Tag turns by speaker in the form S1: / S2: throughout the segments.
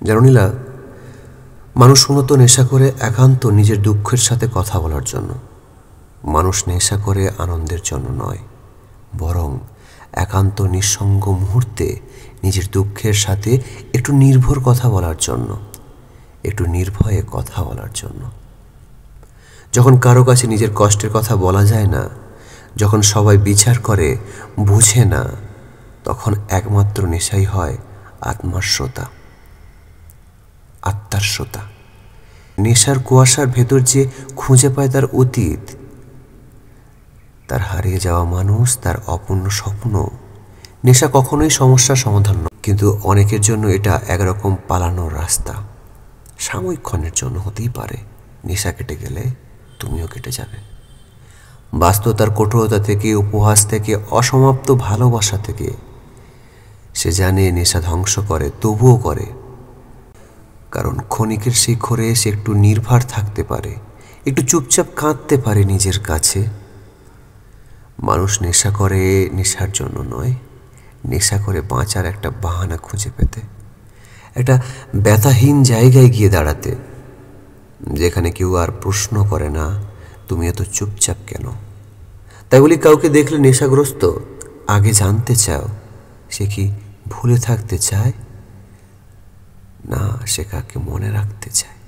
S1: জানো নীলা, মানুষ মূলত নেশা করে একান্ত নিজের দুঃখের সাথে কথা বলার জন্য। মানুষ নেশা করে আনন্দের জন্য নয়, বরং একান্ত নিঃসঙ্গ মুহূর্তে নিজের দুঃখের সাথে একটু নির্ভর কথা বলার জন্য, একটু নির্ভয়ে কথা বলার জন্য। যখন কারো কাছে নিজের কষ্টের কথা বলা যায় না, যখন সবাই বিচার করে, বুঝে না, তখন একমাত্র নেশাই হয় আত্মার শ্রোতা, আত্মার শ্রোতা। নেশার কুয়াশার ভেতর যে খুঁজে পায় তার অতীত, তার হারিয়ে যাওয়া মানুষ, তার অপূর্ণ স্বপ্ন। নেশা কখনোই সমস্যার সমাধান নয়, কিন্তু অনেকের জন্য এটা একরকম পালানোর রাস্তা। সাময়িক ক্ষণের জন্য হতেই পারে, নেশা কেটে গেলে তুমিও কেটে যাবে। বাস্তবতার কঠোরতা থেকে, উপহাস থেকে, অসমাপ্ত ভালোবাসা থেকে সে জানে নেশা ধ্বংস করে, তবুও করে। কারণ ক্ষণিকের শিখরে সে একটু নির্ভর থাকতে পারে, একটু চুপচাপ কাঁদতে পারে নিজের কাছে। মানুষ নেশা করে নেশার জন্য নয়, নেশা করে বাঁচার একটা বাহানা খুঁজে পেতে, একটা ব্যথাহীন জায়গায় গিয়ে দাঁড়াতে, যেখানে কেউ আর প্রশ্ন করে না তুমি এত চুপচাপ কেন। তাই বলি, কাউকে দেখলে নেশাগ্রস্ত আগে জানতে চাও সে কি ভুলে থাকতে চায়, না সে কাকে মনে রাখতে চায়।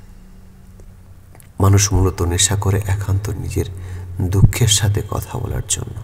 S1: মানুষ মূলত নেশা করে একান্ত নিজের দুঃখের সাথে কথা বলার জন্য।